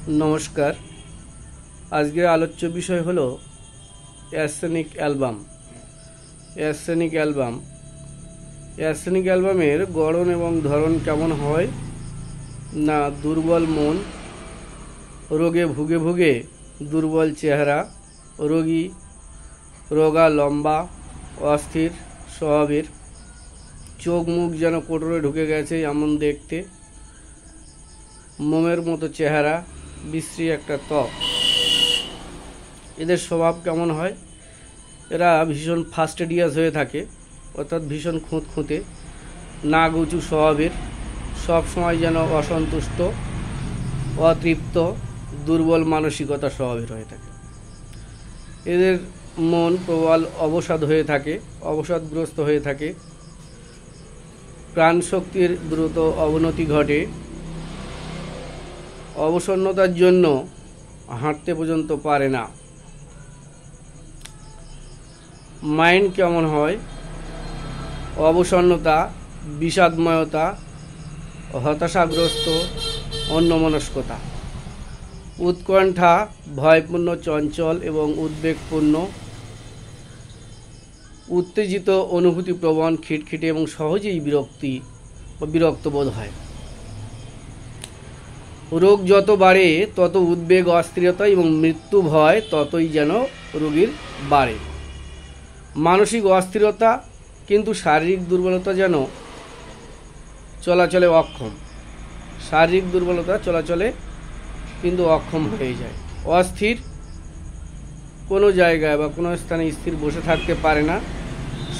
নমস্কার। আজকের আলোচ্য বিষয় হলো অ্যার্সেনিক অ্যালবাম। অ্যার্সেনিক অ্যালবামের গড়ন এবং ধরন কেমন হয় না, দুর্বল মন, রোগে ভুগে ভুগে দুর্বল চেহারা, রোগী রোগা, লম্বা, অস্থির স্বভাবের, চোখ মুখ যেন কোটরে ঢুকে গেছে এমন দেখতে, মোমের মতো চেহারা, বিশ্রী একটা ত্বক। এদের স্বভাব কেমন হয়? এরা ভীষণ ফাস্টিডিয়াস হয়ে থাকে, অর্থাৎ ভীষণ খুঁতখুঁতে, নাক উঁচু স্বভাবের, সব সময় যেন অসন্তুষ্ট, অতৃপ্ত, দুর্বল মানসিকতা স্বভাবের হয়ে থাকে। এদের মন প্রবল অবসাদগ্রস্ত হয়ে থাকে, প্রাণশক্তির দ্রুত অবনতি ঘটে, অবসন্নতার জন্য হাঁটতে পর্যন্ত পারে না। মাইন্ড কেমন হয়? অবসন্নতা, বিষাদময়তা, হতাশাগ্রস্ত, অন্যমনস্কতা, উৎকণ্ঠা, ভয়পূর্ণ, চঞ্চল এবং উদ্বেগপূর্ণ, উত্তেজিত, অনুভূতিপ্রবণ, খিটখিটে এবং সহজেই বিরক্ত বোধ হয়। রোগ যত বাড়ে তত উদ্বেগ, অস্থিরতা এবং মৃত্যু ভয় ততই যেন রোগীর বাড়ে। মানসিক অস্থিরতা কিন্তু শারীরিক দুর্বলতা যেন চলাচলে অক্ষম। কিন্তু অক্ষম হয়ে যায়। অস্থির, কোনো জায়গায় বা কোনো স্থানে স্থির বসে থাকতে পারে না,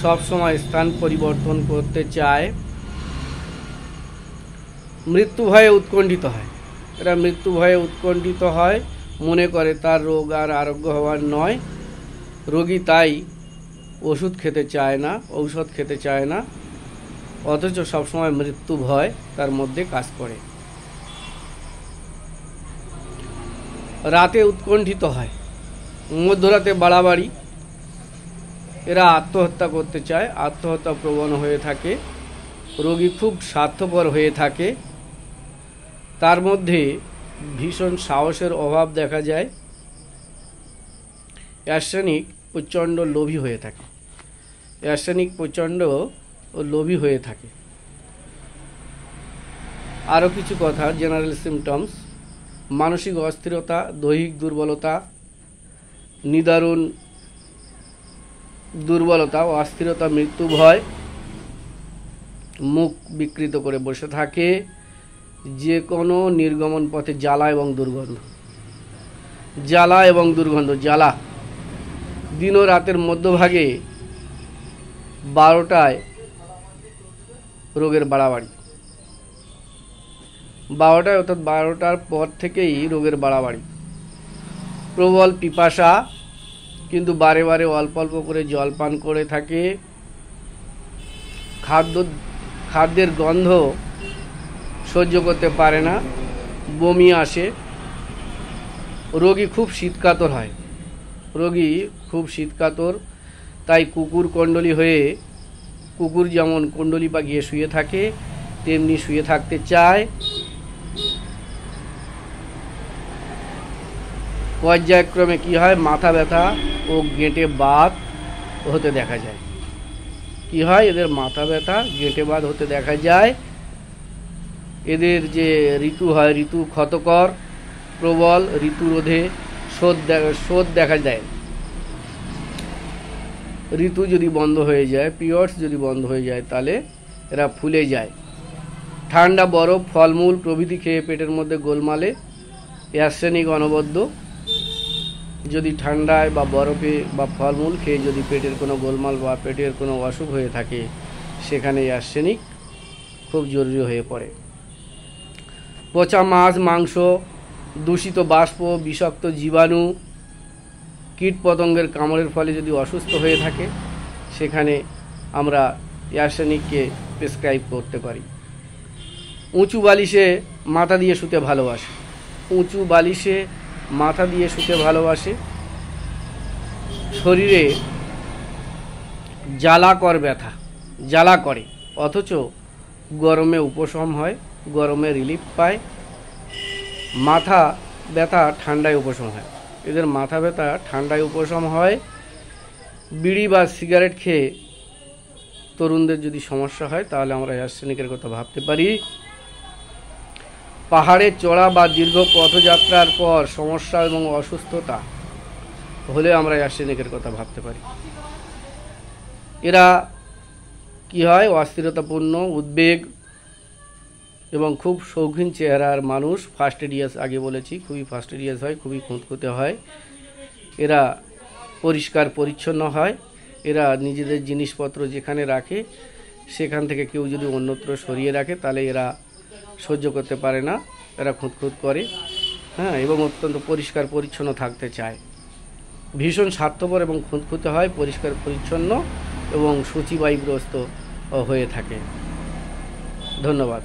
সব সময় স্থান পরিবর্তন করতে চায়। মৃত্যু ভয়ে উৎকণ্ঠিত হয়। এরা মৃত্যু ভয়ে উৎকণ্ঠিত হয়, মনে করে তার রোগ আর আরোগ্য হওয়ার নয়। রোগী তাই ঔষধ খেতে চায় না, অথচ সবসময় মৃত্যু ভয় তার মধ্যে কাজ করে। রাতে উৎকণ্ঠিত হয়, মধ্যরাতে বাড়াবাড়ি। এরা আত্মহত্যা করতে চায়, আত্মহত্যা প্রবণ হয়ে থাকে। রোগী খুব স্বার্থপর হয়ে থাকে, তার মধ্যে ভীষণ সাহসের অভাব দেখা যায়। অ্যার্সেনিক প্রচণ্ড লোভী হয়ে থাকে। আরও কিছু কথা, জেনারেল সিমটমস: মানসিক অস্থিরতা, দৈহিক দুর্বলতা, নিদারুণ দুর্বলতা, অস্থিরতা, মৃত্যু ভয়, মুখ বিকৃত করে বসে থাকে, যে কোনো নির্গমন পথে জ্বালা এবং দুর্গন্ধ। দিন ও রাতের মধ্যভাগে 12টায় রোগের বাড়াবাড়ি। 12টায় অর্থাৎ 12টার পর থেকেই রোগের বাড়াবাড়ি। প্রবল পিপাসা, কিন্তু বারে বারে অল্প অল্প করে জল পান করে থাকে। খাদ্যের গন্ধ সহ্য করতে পারে না, বমি আসে। রোগী খুব শীতকাতর, তাই কুকুর যেমন কুণ্ডলী পাকিয়ে শুয়ে থাকে, তেমনি শুয়ে থাকতে চায়। পর্যায়ক্রমে কি হয়? মাথা ব্যথা ও গেঁটে বাত হতে দেখা যায়। এদের মাথা ব্যথা, গেঁটে বাত হতে দেখা যায়। এদের যে ঋতু হয়, ঋতু ক্ষতকর, প্রবল, ঋতুরোধে শোধ দেখা দেয়। ঋতু যদি বন্ধ হয়ে যায়, পিরিয়ডস যদি বন্ধ হয়ে যায়, তাহলে এরা ফুলে যায়। ঠান্ডা, বরফ, ফলমূল প্রভৃতি খেয়ে পেটের মধ্যে গোলমালে অ্যার্সেনিক অনবদ্য। যদি ঠান্ডায় বা বরফে বা ফলমূল খেয়ে যদি পেটের কোনো গোলমাল বা পেটের কোনো অসুখ হয়ে থাকে, সেখানে অ্যার্সেনিক খুব জরুরি হয়ে পড়ে। পচা মাছ, মাংস, দূষিত বাষ্প, বিষাক্ত জীবাণু, কীটপতঙ্গের কামড়ের ফলে যদি অসুস্থ হয়ে থাকে, সেখানে আমরা অ্যার্সেনিককে প্রেসক্রাইব করতে পারি। উঁচু বালিশে মাথা দিয়ে শুতে ভালোবাসে। শরীরে জ্বালা করে, অথচ গরমে উপশম হয়, গরমে রিলিফ পায়। মাথা ব্যথা ঠান্ডায় উপশম হয়। এদের মাথা ব্যথা ঠান্ডায় উপশম হয়। বিড়ি বা সিগারেট খেয়ে তরুণদের যদি সমস্যা হয় তাহলে আমরা অ্যার্সেনিকের কথা ভাবতে পারি। পাহাড়ে চড়া বা দীর্ঘ পথযাত্রার পর সমস্যা এবং অসুস্থতা হলে আমরা অ্যার্সেনিকের কথা ভাবতে পারি। এরা কি হয়, অস্থিরতাপূর্ণ, উদ্বেগ এবং খুব শৌখিন চেহারার মানুষ। ফাস্টিডিয়াস, আগে বলেছি, খুবই ফাস্টিডিয়াস হয়, খুবই খুঁতখুঁতে হয়। এরা পরিষ্কার পরিচ্ছন্ন হয়। এরা নিজেদের জিনিসপত্র যেখানে রাখে সেখান থেকে কেউ যদি অন্যত্র সরিয়ে রাখে তাহলে এরা সহ্য করতে পারে না, এরা খুঁতখুঁত করে, হ্যাঁ, এবং অত্যন্ত পরিষ্কার পরিচ্ছন্ন থাকতে চায়। ভীষণ স্বার্থপর এবং খুঁতখুঁতে হয়, পরিষ্কার পরিচ্ছন্ন এবং শুচিবায়ুগ্রস্ত হয়ে থাকে। ধন্যবাদ।